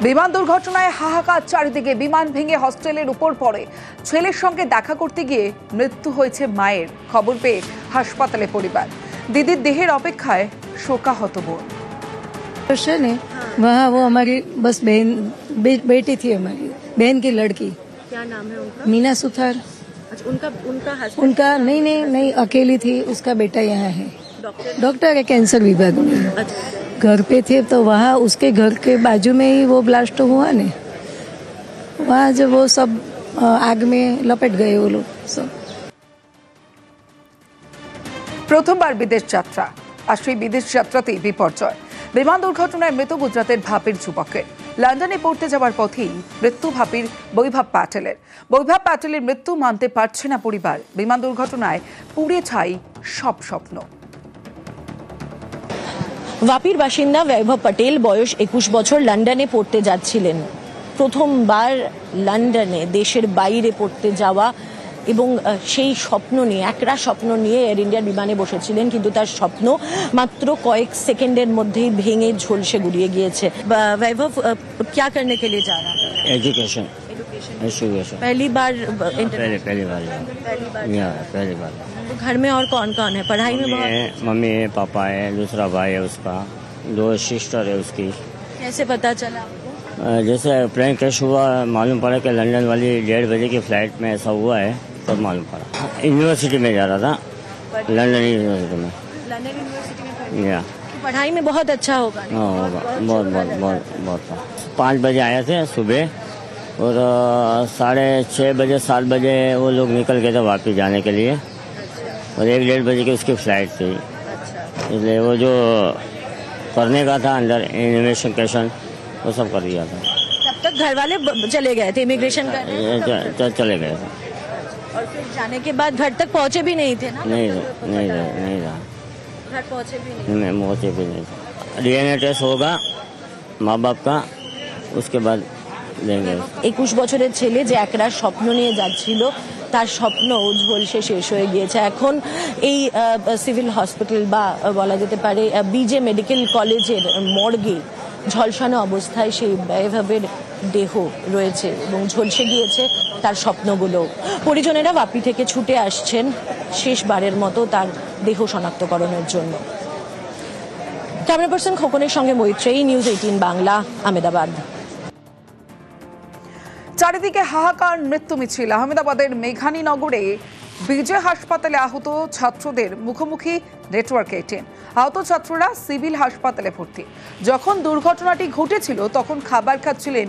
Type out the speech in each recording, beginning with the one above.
বিমান দুর্ঘটনায় হাহাকার চারিদিকে। বিমান ভেঙে হস্টেলের উপর পড়ে। ছেলের সঙ্গে দেখা করতে গিয়ে মৃত্যু হয়েছে মায়ের। খবর পেয়ে হাসপাতালে পরিবার। দিদির দেহের অপেক্ষায় শোকাহত বোন। वहाँ वो हमारी बस बहन बेटी थी, हमारी बहन की लड़की। क्या नाम है उनका? मीना सुथार। अच्छा, उनका हस्बैंड? उनका नहीं अकेली थी। उसका बेटा यहाँ है, डॉक्टर है कैंसर विभाग में। अच्छा। घर पे थे तो वहाँ उसके घर के बाजू में ही वो ब्लास्ट हुआ ने। वहाँ जब वो सब आग में लपेट गए वो लोग सब। প্রথমবার বিদেশ যাত্রা, আর সেই বিদেশ যাত্রাতেই বিপর্যয়। বিমান দুর্ঘটনায় মৃত গুজরাটের ভাপির যুবকের। লন্ডনে পড়তে যাওয়ার পথেই মৃত্যু ভাপির বৈভব প্যাটেলের। বৈভব প্যাটেলের মৃত্যু মানতে পারছে না পরিবার। বিমান দুর্ঘটনায় পুড়ে ছাই সব স্বপ্ন। वापीर बासिंदा वैभव पटेल बयस 21 বছর लंडने पढ़ते যাচ্ছিলেন। প্রথমবার লন্ডনে দেশের বাইরে পড়তে যাওয়া এবং সেই স্বপ্ন নিয়ে একরা স্বপ্ন নিয়ে এয়ার ইন্ডিয়ার বিমানে বসেছিলেন, কিন্তু তার স্বপ্ন মাত্র কয়েক সেকেন্ডের মধ্যেই ভেঙে ঝলসে গুড়িয়ে গিয়েছে। वैभव क्या करने के लिए जा रहा है? एजुकेशन। पहली बार? पहली बार। तो घर में और कौन कौन है? पढ़ाई में मम्मी है, पापा है, दूसरा भाई है उसका, 2 सिस्टर है उसकी। कैसे पता चला? जैसे प्लेन क्रैश हुआ मालूम पड़ा कि लंदन वाली 1:30 बजे की फ्लाइट में ऐसा हुआ है, तब मालूम पड़ा। यूनिवर्सिटी में जा रहा था, लंदन यूनिवर्सिटी में। लंदन यूनिवर्सिटी में या पढ़ाई में बहुत अच्छा होगा। बहुत 5 बजे आए थे सुबह, और 6:30 बजे 7 बजे वो लोग निकल गए थे वापस जाने के लिए, और 1:30 बजे की उसकी फ्लाइट थी। इसलिए वो जो करने का था अंदर इन्वेस्टिगेशन वो सब कर दिया था। तब तक घर वाले चले गए थे इमिग्रेशन करने? चले गए थे। और फिर जाने के बाद घर तक पहुंचे भी नहीं थे ना? नहीं घर रहा। पहुंचे भी नहीं? पहुंचे भी नहीं। DNA टेस्ट होगा माँ बाप का, उसके बाद देंगे। 21 বছরের ছেলে যে একরা স্বপ্ন নিয়ে যাচ্ছিল, তার স্বপ্ন ঝলসে শেষ হয়ে গিয়েছে। এখন এই সিভিল হসপিটাল বা বলা যেতে পারে বিজে মেডিকেল কলেজের মর্গে ঝলসানো অবস্থায় সেই বৈভবের দেহ রয়েছে এবং ঝলসে গিয়েছে তার স্বপ্নগুলো। পরিজনেরা বাপি থেকে ছুটে আসছেন শেষবারের মতো তার দেহ শনাক্তকরণের জন্য। ক্যামেরা পার্সন খোকনের সঙ্গে মৈত্রেয়ী, নিউজ 18 বাংলা, আহমেদাবাদ। চারিদিকে হাহাকার মৃত্যু মিছিল। আহমেদাবাদের মেঘানীনগরে বিজয় হাসপাতালে আহত ছাত্রদের মুখোমুখি নেটওয়ার্ক 18। আহত ছাত্ররা সিভিল হাসপাতালে ভর্তি। যখন দুর্ঘটনাটি ঘটেছিল তখন খাবার খাচ্ছিলেন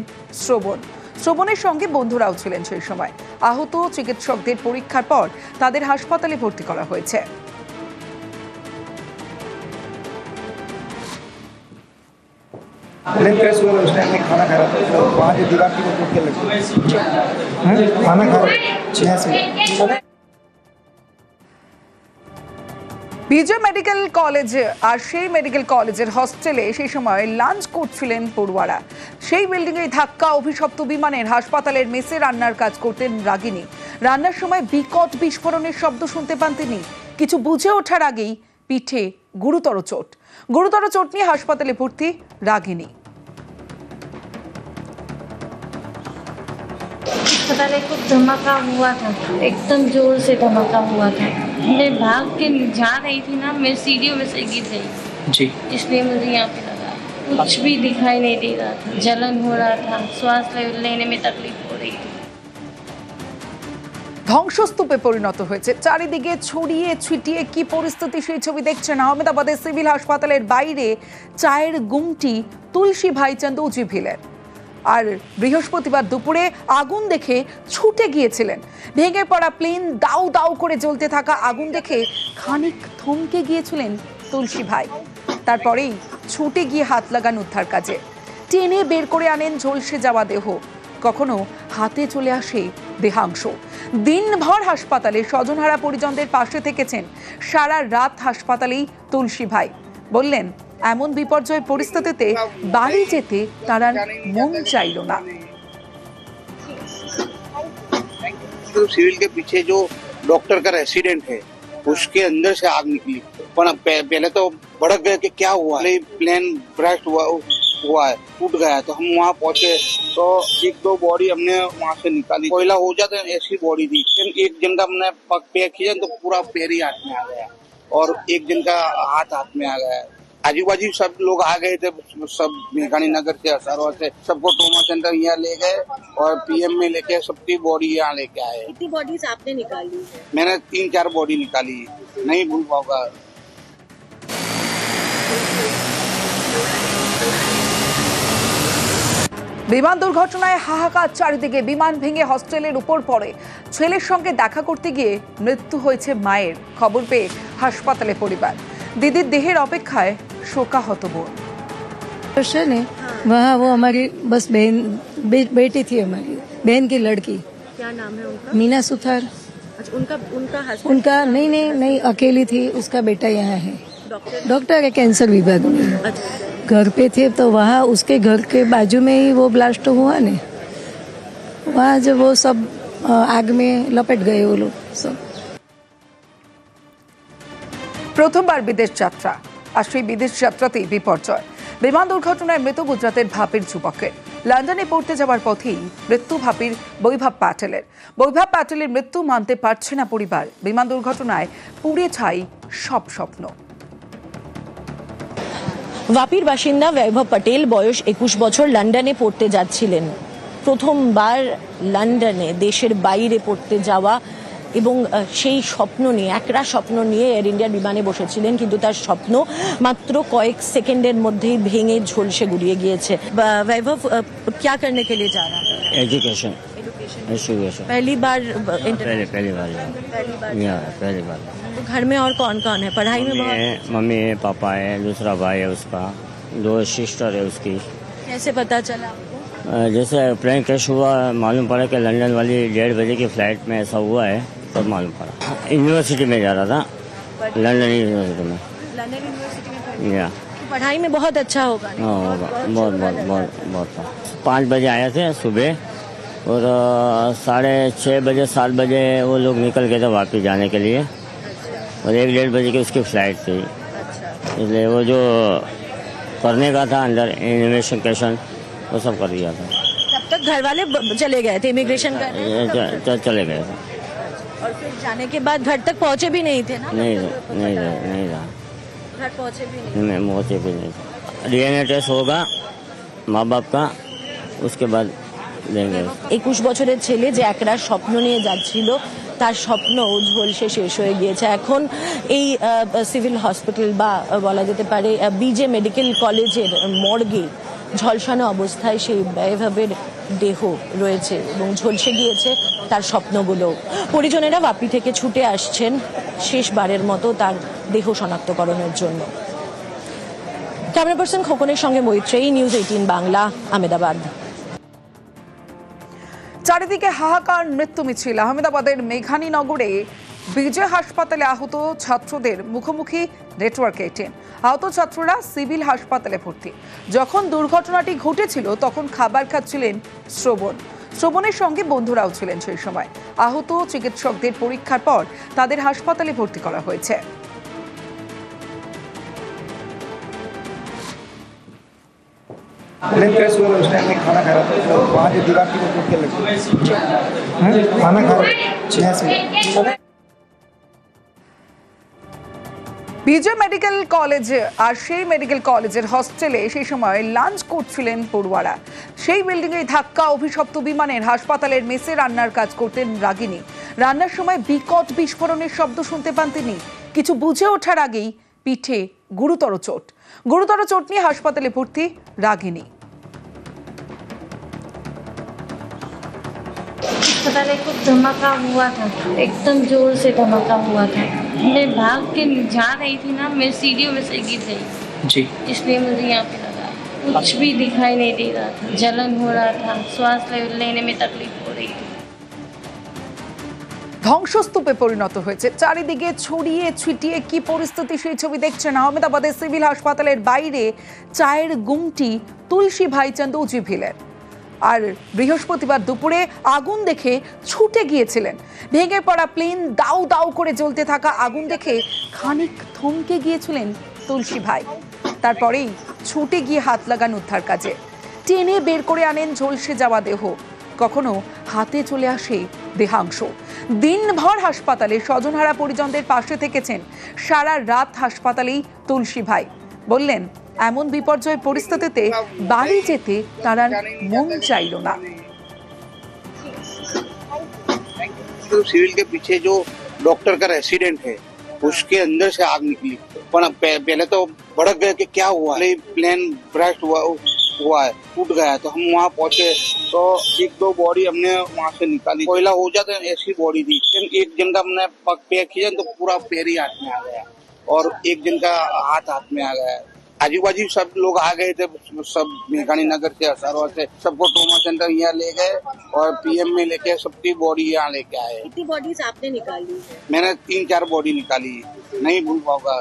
শ্রবণের সঙ্গে বন্ধুরাও ছিলেন সেই সময়। আহত চিকিৎসকদের পরীক্ষার পর তাদের হাসপাতালে ভর্তি করা হয়েছে। प्लेन क्रैश हुआ उस टाइम में खाना खा रहा था, तो वहाँ की दीवार की वो टूट के लगी। खाना खा रहा বিজয় মেডিকেল কলেজে, আর সেই মেডিকেল কলেজের হস্টেলে সেই সময় লাঞ্চ করছিলেন পড়ুয়ারা। সেই বিল্ডিংয়ে ধাক্কা অভিশপ্ত বিমানের। হাসপাতালের মেসে রান্নার কাজ করতেন রাগিনী। রান্নার সময় বিকট বিস্ফোরণের শব্দ শুনতে পান তিনি। কিছু বুঝে ওঠার আগেই পিঠে গুরুতর চোট নিয়ে হাসপাতালে ভর্তি রাগিনী। अस्पताल कुछ धमाका हुआ था, एकदम जोर से धमाका हुआ था। मैं भाग के जा रही थी ना, मैं सीढ़ियों में से गिर गई जी, इसलिए मुझे यहाँ पे लगा। कुछ भी दिखाई नहीं दे रहा था, जलन हो रहा था, श्वास लेने में तकलीफ हो रही थी। ধ্বংসস্তূপে পরিণত হয়েছে। চারিদিকে ছড়িয়ে ছিটিয়ে কি পরিস্থিতি সেই ছবি দেখছেন। আহমেদাবাদের সিভিল হাসপাতালের বাইরে চায়ের গুমটি তুলসী ভাইচান্দ উজিভিলের। আর বৃহস্পতিবার দুপুরে আগুন দেখে ছুটে গিয়েছিলেন। ভেঙে পড়া প্লেন, দাউ দাউ করে জ্বলতে থাকা আগুন দেখে খানিক থমকে গিয়েছিলেন তুলসী ভাই। তারপরেই ছুটে গিয়ে হাত লাগান উদ্ধার কাজে। টেনে বের করে আনেন ঝলসে যাওয়া দেহ। কখনো হাতে চলে আসে দেহাংশ। দিনভর হাসপাতালে স্বজনহারা পরিজনদের পাশে থেকেছেন। সারা রাত হাসপাতালেই তুলসী ভাই। বললেন, এমন বিপর্যয় পরিস্থিতিতে বাড়ি যেতে তার মন চাইল না। सिविल के पीछे जो डॉक्टर का रेसिडेंट है, उसके अंदर से आग निकली। पहले तो भड़क गए कि क्या हुआ, प्लेन ब्लास्ट हुआ, हुआ है, टूट गया है। तो हम वहाँ पहुंचे तो एक दो बॉडी हमने वहाँ से निकाली। कोयला हो जाते ऐसी बॉडी थी। एक जन का हमने पैर खींचा तो पूरा पैर ही हाथ में आ गया और एक जन का हाथ में आ गया। आजू बाजू सब लोग आ गए थे, सब मेघानी नगर से, असरवा से, सबको ट्रॉमा सेंटर यहाँ ले गए और पीएम में लेके सबकी बॉडी यहाँ लेके आए। कितनी बॉडीज आपने निकाली है? मैंने 3-4 बॉडी निकाली, नहीं भूल पाऊंगा। বিমান দুর্ঘটনায় হাহাকার চারিদিকে। বিমান ভেঙে হস্টেলের উপর পড়ে। ছেলের সঙ্গে দেখা করতে গিয়ে মৃত্যু হয়েছে মায়ের। খবর পেয়ে হাসপাতালে পরিবার। দিদির দেহের অপেক্ষায় শোকাহত বোন। क्वेश्चन है वहाँ वो हमारी बस बहन बेटी थी, हमारी बहन की लड़की। क्या नाम है उनका? मीना सुथार। अच्छा, उनका हस्बैंड? उनका नहीं अकेली थी, उसका बेटा यहाँ है, डॉक्टर है कैंसर विभाग में। अच्छा। घर पे थे तो वहाँ उसके घर के बाजू में ही वो ब्लास्ट हुआ ने, वहाँ जब वो सब आग में लपेट गए वो लोग सब। প্রথমবার বিদেশ যাত্রা, আর সেই বিদেশ যাত্রাতেই বিপর্যয়। বিমান দুর্ঘটনায় মৃত গুজরাটের ভাপির যুবকের। লন্ডনে পড়তে যাওয়ার পথেই মৃত্যু ভাপির বৈভব প্যাটেলের। বৈভব প্যাটেলের মৃত্যু মানতে পারছে না পরিবার। বিমান দুর্ঘটনায় পুড়ে ছাই সব স্বপ্ন। वापीर बासिंदा वैभव पटेल बयस 21 বছর लंडने पढ़ते যাচ্ছিলেন। প্রথমবার লন্ডনে দেশের বাইরে পড়তে যাওয়া এবং সেই স্বপ্ন নিয়ে একরা স্বপ্ন নিয়ে এয়ার ইন্ডিয়ার বিমানে বসেছিলেন, কিন্তু তার স্বপ্ন মাত্র কয়েক সেকেন্ডের মধ্যেই ভেঙে ঝলসে গুড়িয়ে গিয়েছে। वैभव क्या करने के लिए जा रहा है? एजुकेशन। पहली बार? पहली बार। तो घर में और कौन कौन है? पढ़ाई में मम्मी है, पापा है, दूसरा भाई है उसका, 2 सिस्टर है उसकी। कैसे पता चला आपको? जैसे प्लेन क्रैश हुआ मालूम पड़ा कि लंदन वाली 1:30 बजे की फ्लाइट में ऐसा हुआ है, तब मालूम पड़ा। यूनिवर्सिटी में जा रहा था, लंदन यूनिवर्सिटी में। लंदन यूनिवर्सिटी में या पढ़ाई में बहुत अच्छा होगा। हाँ होगा, बहुत। 5 बजे आए थे सुबह और 6:30 बजे 7 बजे वो लोग निकल गए थे वापस जाने के लिए और 1-1:30 बजे की उसकी फ्लाइट थी। इसलिए वो जो करने का था अंदर इन्वेस्टिगेशन वो सब कर दिया था। तब तक घर वाले चले गए थे इमिग्रेशन करने? चले गए थे। और फिर जाने के बाद घर तक पहुंचे भी नहीं थे ना? नहीं रहा। घर पहुंचे भी नहीं। डीएनए टेस्ट होगा माँ बाप का, उसके बाद देंगे। 21 বছরের ছেলে যে একরা স্বপ্ন নিয়ে যাচ্ছিল, তার স্বপ্ন ঝলসে শেষ হয়ে গিয়েছে। এখন এই সিভিল হসপিটাল বা বলা যেতে পারে বিজে মেডিকেল কলেজের মর্গে ঝলসানো অবস্থায় সেই বৈভবের দেহ রয়েছে এবং ঝলসে গিয়েছে তার স্বপ্নগুলো। পরিজনেরা বাপি থেকে ছুটে আসছেন শেষবারের মতো তার দেহ শনাক্তকরণের জন্য। ক্যামেরা পার্সন খোকনের সঙ্গে মৈত্রেয়ী, নিউজ 18 বাংলা, আহমেদাবাদ। চারিদিকে হাহাকার মৃত্যু মিছিল। আহমেদাবাদের মেঘানী নগরে বিজয় হাসপাতালে আহত ছাত্রদের মুখোমুখি নেটওয়ার্ক 18। আহত ছাত্ররা সিভিল হাসপাতালে ভর্তি। যখন দুর্ঘটনাটি ঘটেছিল তখন খাবার খাচ্ছিলেন শ্রবণের সঙ্গে বন্ধুরাও ছিলেন সেই সময়। আহত চিকিৎসকদের পরীক্ষার পর তাদের হাসপাতালে ভর্তি করা হয়েছে। प्लेन क्रैश हुआ उस टाइम में खाना खा रहा था, तो वहाँ जो दीवार की वो टूट के लगी। खाना खा रहा। বিজয় মেডিকেল কলেজে আর সেই মেডিকেল কলেজের হস্টেলে সেই সময় লাঞ্চ করছিলেন পড়ুয়ারা। সেই বিল্ডিংয়ে ধাক্কা অভিশপ্ত বিমানের হাসপাতালের মেসে রান্নার কাজ করতেন রাগিনী। রান্নার সময় বিকট বিস্ফোরণের শব্দ শুনতে পান তিনি। কিছু বুঝে ওঠার আগেই পিঠে গুরুতর চোট নিয়ে হাসপাতালে ভর্তি রাগিনী। पता नहीं कुछ धमाका हुआ था, एकदम जोर से धमाका हुआ था। मैं भाग के जा रही थी ना, मैं सीढ़ियों में से गिर गई जी, इसलिए मुझे यहाँ पे लगा। कुछ भी दिखाई नहीं दे रहा था, जलन हो रहा था, श्वास लेने में तकलीफ हो रही थी। ধ্বংসস্তূপে পরিণত হয়েছে। চারিদিকে ছড়িয়ে ছিটিয়ে কি পরিস্থিতি সেই ছবি দেখছেন। আহমেদাবাদের সিভিল হাসপাতালের বাইরে চায়ের গুমটি তুলসী ভাইচান্দ উজিভিলেন। আর বৃহস্পতিবার দুপুরে আগুন দেখে ছুটে গিয়েছিলেন। ভেঙে পড়া প্লেন, দাউ দাউ করে জ্বলতে থাকা আগুন দেখে খানিক থমকে গিয়েছিলেন তুলসী ভাই। তারপরেই ছুটে গিয়ে হাত লাগান উদ্ধার কাজে। টেনে বের করে আনেন ঝলসে যাওয়া দেহ, কখনো হাতে চলে আসে দেহাংশ। দিনভর হাসপাতালে স্বজনহারা পরিজনদের পাশে থেকেছেন, সারা রাত হাসপাতালেই তুলসী ভাই। বললেন, এমন বিপর্যয় পরিস্থিতিতে বাড়ি যেতে তার মন চাইল না। तो सिविल के पीछे जो डॉक्टर का रेसिडेंट है उसके अंदर से आग निकली, पर पहले तो भड़क गए कि क्या हुआ, प्लेन ब्रस्ट हुआ है, टूट गया। तो हम वहाँ पहुंचे तो एक दो बॉडी हमने वहाँ से निकाली। कोयला हो जाता ऐसी बॉडी थी। एक जन का हमने पैर खींचा तो पूरा पैर ही हाथ में आ गया और एक जन का हाथ में आ गया। आजू बाजू सब लोग आ गए थे, सब मेघानी नगर से, असरवा से, सबको ट्रॉमा सेंटर यहाँ ले गए और पीएम में लेके सबकी बॉडी यहाँ लेके आए। कितनी बॉडीज आपने निकाली? मैंने 3-4 बॉडी निकाली, नहीं भूल पाऊंगा।